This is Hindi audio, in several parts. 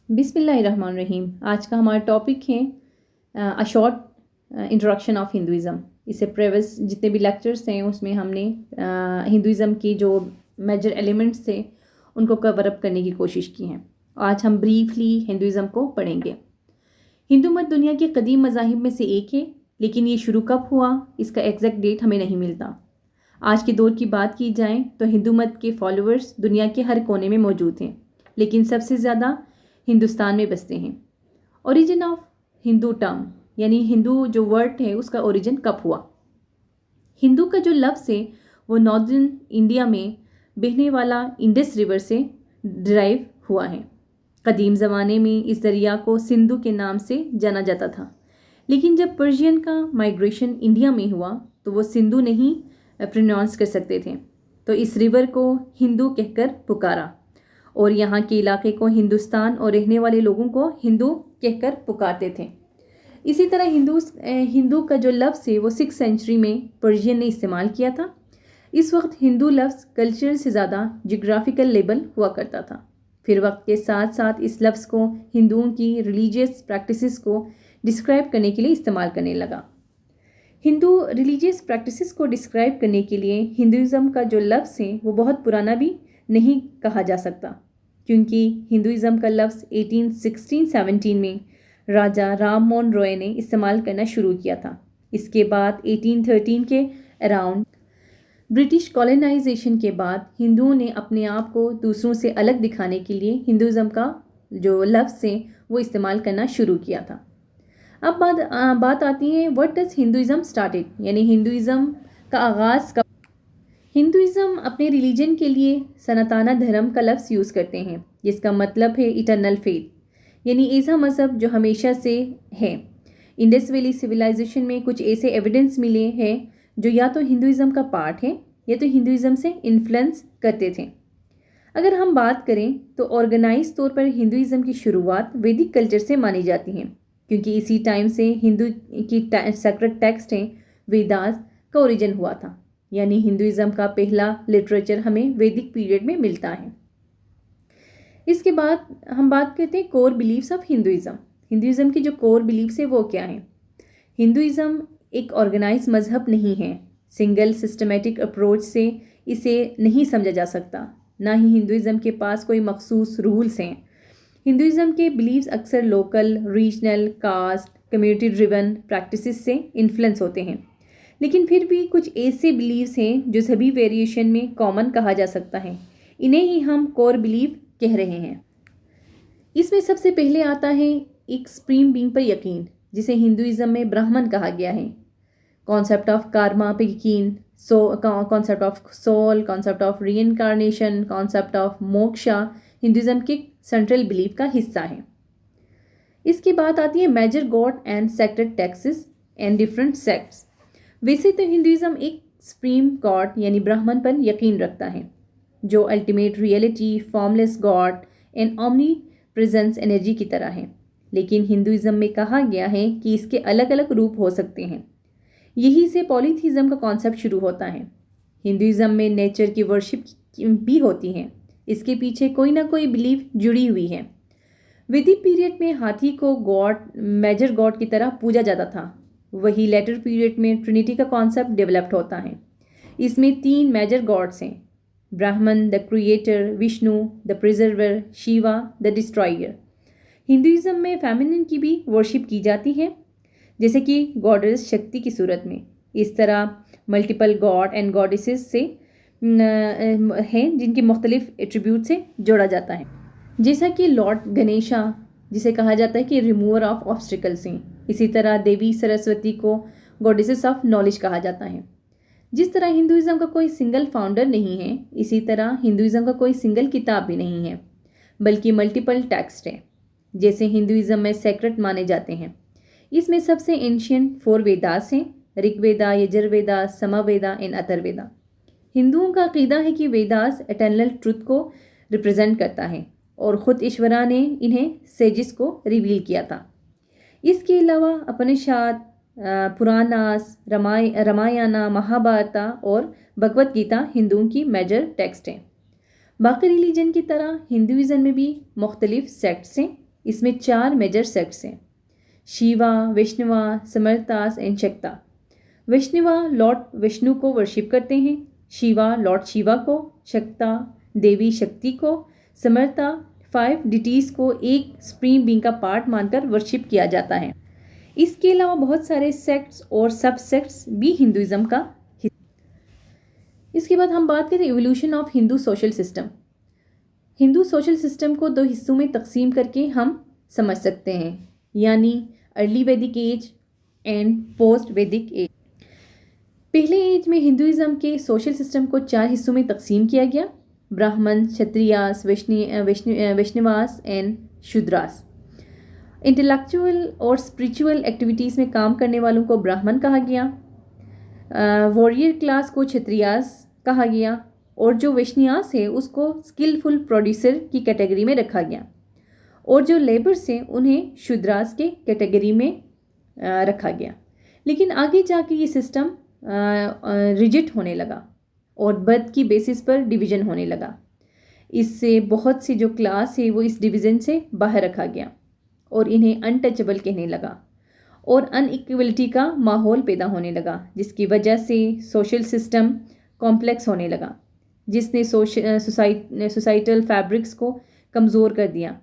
बिस्मिल्लाहिर्रहमानिर्रहीम। आज का हमारा टॉपिक है a short introduction of Hinduism. इससे प्रीवियस जितने भी लेक्चर्स हैं उसमें हमने हिंदुइज़्म की जो मेजर एलिमेंट्स थे उनको कवर अप करने की कोशिश की है। आज हम ब्रीफली हिंदुइज़्म को पढ़ेंगे। हिंदू मत दुनिया के कदीम मज़ाहिब में से एक है, लेकिन ये शुरू कब हुआ इसका एग्जैक्ट डेट हमें नहीं मिलता। आज के दौर की बात की जाए तो हिंदू मत के फॉलोअर्स दुनिया के हर कोने में मौजूद हैं, लेकिन सबसे ज़्यादा हिंदुस्तान में बसते हैं। ओरिजिन ऑफ हिंदू टर्म यानी हिंदू जो वर्ड है उसका ओरिजिन कब हुआ। हिंदू का जो लफ्ज़ है वो नॉर्दर्न इंडिया में बहने वाला इंडस रिवर से डिराइव हुआ है। कदीम ज़माने में इस दरिया को सिंधु के नाम से जाना जाता था, लेकिन जब पर्शियन का माइग्रेशन इंडिया में हुआ तो वो सिंधु नहीं प्रोनाउंस कर सकते थे, तो इस रिवर को हिंदू कहकर पुकारा और यहाँ के इलाके को हिंदुस्तान और रहने वाले लोगों को हिंदू कहकर पुकारते थे। इसी तरह हिंदू का जो लफ्ज़ है वो 6th सेंचुरी में पर्शियन ने इस्तेमाल किया था। इस वक्त हिंदू लफ्ज़ कल्चर से ज़्यादा जियोग्राफिकल लेबल हुआ करता था। फिर वक्त के साथ साथ इस लफ्ज़ को हिंदुओं की रिलीजियस प्रैक्टिसेस को डिस्क्राइब करने के लिए इस्तेमाल करने लगा। हिंदू रिलीजियस प्रैक्टिसेस को डिस्क्राइब करने के लिए हिंदुइज़्म का जो लफ्ज़ है वो बहुत पुराना भी नहीं कहा जा सकता, क्योंकि हिंदुइज़्म का लफ्ज़ 1816-17 में राजा राम मोहन रॉय ने इस्तेमाल करना शुरू किया था। इसके बाद 1813 के अराउंड ब्रिटिश कॉलोनाइजेशन के बाद हिंदुओं ने अपने आप को दूसरों से अलग दिखाने के लिए हिंदुइज़्म का जो लफ्ज़ है वो इस्तेमाल करना शुरू किया था। अब बात आती है व्हाट डज हिंदुइज़्म स्टार्टेड, यानी हिंदुइज़्म का आगाज़ कब। हिंदुइज़्म अपने रिलीजन के लिए सनातन धर्म का लफ्ज़ यूज़ करते हैं, जिसका मतलब है इटर्नल फेथ, यानी ऐसा मज़हब जो हमेशा से है। इंडस वैली सिविलाइजेशन में कुछ ऐसे एविडेंस मिले हैं जो या तो हिंदुइज़्म का पार्ट है या तो हिंदुइज़्म से इन्फ्लुएंस करते थे। अगर हम बात करें तो ऑर्गेनाइज तौर पर हिंदुइज़्म की शुरुआत वैदिक कल्चर से मानी जाती है, क्योंकि इसी टाइम से हिंदू की सेक्रेड टेक्स्ट हैं वेदास का ओरिजिन हुआ था, यानी हिंदुइज़्म का पहला लिटरेचर हमें वैदिक पीरियड में मिलता है। इसके बाद हम बात करते हैं core beliefs of Hinduism. Hinduism की जो कोर बिलीफ्स है वो क्या हैं। हिंदुइज़्म एक ऑर्गेनाइज मज़हब नहीं है। सिंगल सिस्टमेटिक अप्रोच से इसे नहीं समझा जा सकता, ना ही हिंदुइज़्म के पास कोई मखसूस रूल्स हैं। हिंदुइज़्म के बिलीव्स अक्सर local, regional, caste, community driven practices से इन्फ्लुएंस होते हैं, लेकिन फिर भी कुछ ऐसे बिलीव्स हैं जो सभी वेरिएशन में कॉमन कहा जा सकता है। इन्हें ही हम कोर बिलीव कह रहे हैं। इसमें सबसे पहले आता है एक सुप्रीम बीइंग पर यकीन, जिसे हिंदुइज़्म में ब्राह्मण कहा गया है। कॉन्सेप्ट ऑफ कार्मा पे यकीन, concept of soul, concept of reincarnation, concept of moksha Hinduism के सेंट्रल बिलीफ का हिस्सा है। इसके बाद आती है major god and sacred texts and different sects. वैसे तो हिंदुइज़्म एक सुप्रीम गॉड यानी ब्राह्मण पर यकीन रखता है, जो ultimate reality, formless God and omni presence energy की तरह है। लेकिन हिंदुइज़्म में कहा गया है कि इसके अलग अलग रूप हो सकते हैं। यही से पॉलीथीज़म का कॉन्सेप्ट शुरू होता है। हिंदुइज़्म में नेचर की वर्शिप भी होती है। इसके पीछे कोई ना कोई बिलीफ जुड़ी हुई है। वैदिक पीरियड में हाथी को गॉड, मेजर गॉड की तरह पूजा जाता था। वही लेटर पीरियड में ट्रिनिटी का कॉन्सेप्ट डेवलप्ड होता है। इसमें 3 मेजर गॉड्स हैं, ब्राह्मण the creator, Vishnu the preserver, Shiva the destroyer. Hinduism में फेमिनिन की भी वर्शिप की जाती है, जैसे कि गॉडेस शक्ति की सूरत में। इस तरह मल्टीपल गॉड एंड गॉडेसेस से हैं जिनके मुख्तलिफ एट्रीब्यूट से जोड़ा जाता है, जैसा कि लॉर्ड गणेशा जिसे कहा जाता है कि रिमूवर ऑफ ऑब्स्टिकल्स हैं। इसी तरह देवी सरस्वती को गॉडेसेस ऑफ नॉलेज कहा जाता है। जिस तरह हिंदुइज़्म का कोई सिंगल फाउंडर नहीं है, इसी तरह हिंदुइज़्म का कोई सिंगल किताब भी नहीं है, बल्कि मल्टीपल टेक्स्ट है, जैसे हिंदुइज़्म में सेक्रेड माने जाते हैं। इसमें सबसे एंशियंट 4 वेदास हैं, ऋग्वेदा, यजुर्वेदा, समवेदा एंड अथर्ववेदा। हिंदुओं का अकीदा है कि वेदास एटर्नल ट्रुथ को रिप्रेजेंट करता है और ख़ुद ईश्वरा ने इन्हें सेजिस को रिवील किया था। इसके अलावा उपनिषद, पुराणास, रामायणा, महाभारत और भगवत गीता हिंदुओं की मेजर टेक्स्ट हैं। बाकी रिलीजन की तरह हिंदुइज़्म में भी मुख्तलिफ सेक्ट्स हैं, इसमें 4 मेजर सेक्ट्स हैं: शिवा, वैष्णवा, समर्थास एंड शक्ता। वैष्णवा लॉर्ड विष्णु को वर्शिप करते हैं, शिवा लॉर्ड शिवा को, शक्ता देवी शक्ति को, समर्था 5 डिटीज़ को एक सुप्रीम बीइंग का पार्ट मानकर वर्शिप किया जाता है। इसके अलावा बहुत सारे सेक्ट्स और सब सेक्ट्स भी हिंदुज़म का हिस्सा। इसके बाद हम बात करें evolution of Hindu social system. Hindu social system को 2 हिस्सों में तकसीम करके हम समझ सकते हैं, यानी अर्ली वैदिक एज एंड पोस्ट वैदिक एज। पहले एज में हिंदुइज्म के सोशल सिस्टम को 4 हिस्सों में तकसीम किया गया: ब्राह्मण, क्षत्रियास, वैष्णवास एंड शूद्रास। इंटेलेक्चुअल और स्पिरिचुअल एक्टिविटीज़ में काम करने वालों को ब्राह्मण कहा गया, वॉरियर क्लास को क्षत्रियास कहा गया, और जो वैष्णवास है उसको स्किलफुल प्रोड्यूसर की कैटेगरी में रखा गया, और जो लेबर्स हैं उन्हें शूद्रास के कैटेगरी में रखा गया। लेकिन आगे जाके ये सिस्टम रिजिड होने लगा और बर्थ की बेसिस पर डिवीज़न होने लगा। इससे बहुत सी जो क्लास है वो इस डिवीज़न से बाहर रखा गया और इन्हें अनटचेबल कहने लगा, और अनइक्वलिटी का माहौल पैदा होने लगा, जिसकी वजह से सोशल सिस्टम कॉम्प्लेक्स होने लगा, जिसने सोसाइटल फैब्रिक्स को कमज़ोर कर दिया।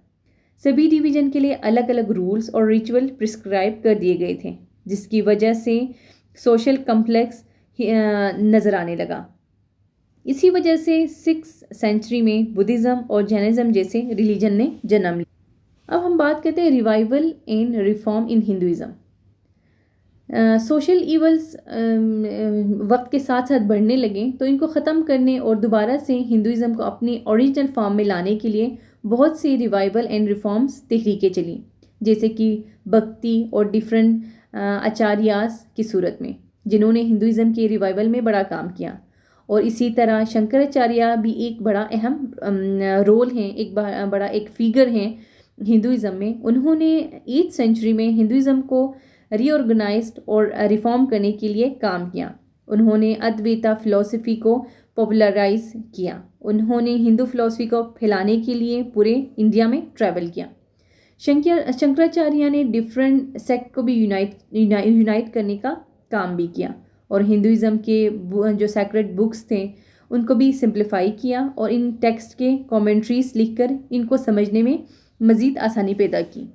सभी डिवीज़न के लिए अलग अलग रूल्स और रिचुअल प्रिस्क्राइब कर दिए गए थे, जिसकी वजह से सोशल कॉम्प्लेक्स नज़र आने लगा। इसी वजह से 6th सेंचुरी में बुद्धिज़्म और जैनिज़्म जैसे रिलीजन ने जन्म लिया। अब हम बात करते हैं revival and reform in Hinduism. Social evils वक्त के साथ साथ बढ़ने लगे, तो इनको ख़त्म करने और दोबारा से हिंदुइज़्म को अपनी ओरिजिनल फॉर्म में लाने के लिए बहुत सी रिवाइवल एंड रिफॉर्म्स तहरीकें चली, जैसे कि भक्ति और डिफरेंट आचार्यास की सूरत में, जिन्होंने हिंदुइज़्म के रिवाइवल में बड़ा काम किया। और इसी तरह शंकराचार्य भी एक बड़ा अहम रोल हैं, एक बड़ा एक फिगर हैं हिंदुइज़्म में। उन्होंने 8th सेंचुरी में हिंदुइज़्म को रीऑर्गेनाइज्ड और रिफॉर्म करने के लिए काम किया। उन्होंने अद्वैता फ़िलॉसफी को पॉपुलराइज किया। उन्होंने हिंदू फिलॉसफी को फैलाने के लिए पूरे इंडिया में ट्रैवल किया। शंकराचार्य ने डिफरेंट सेक्ट को भी यूनाइट करने का काम भी किया, और हिंदुइज़्म के जो सैक्रेड बुक्स थे उनको भी सिंप्लीफाई किया, और इन टेक्स्ट के कमेंट्रीज लिखकर इनको समझने में मज़ीद आसानी पैदा की।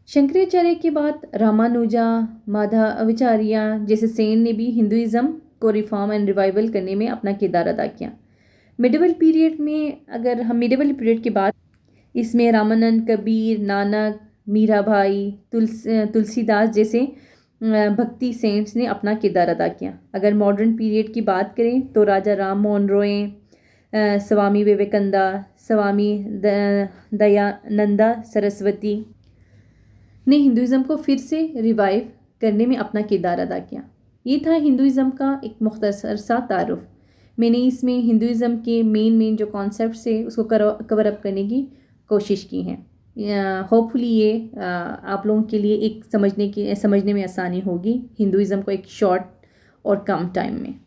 शंकराचार्य के बाद रामानुजा, माधवाचार्य जैसे सेन ने भी हिंदुइज़्म को रिफॉर्म एंड रिवाइवल करने में अपना किरदार अदा किया। मिडिवल पीरियड में अगर हम मिडिवल पीरियड की बात, इसमें रामानंद, कबीर, नानक, मीराभाई, तुलसीदास जैसे भक्ति सेंट्स ने अपना किरदार अदा किया। अगर मॉडर्न पीरियड की बात करें तो राजा राम मोहन रॉय, स्वामी विवेकानंदा, स्वामी दयानंदा सरस्वती ने हिंदुइज़्म को फिर से रिवाइव करने में अपना किरदार अदा किया। ये था हिंदुइज़्म का एक मुख्तसर सा तारुफ। मैंने इसमें हिंदुइज़्म के मेन जो कॉन्सेप्ट्स है उसको कवर अप करने की कोशिश की है। होपफुली ये आप लोगों के लिए एक समझने में आसानी होगी हिंदुइज़्म को एक शॉर्ट और कम टाइम में।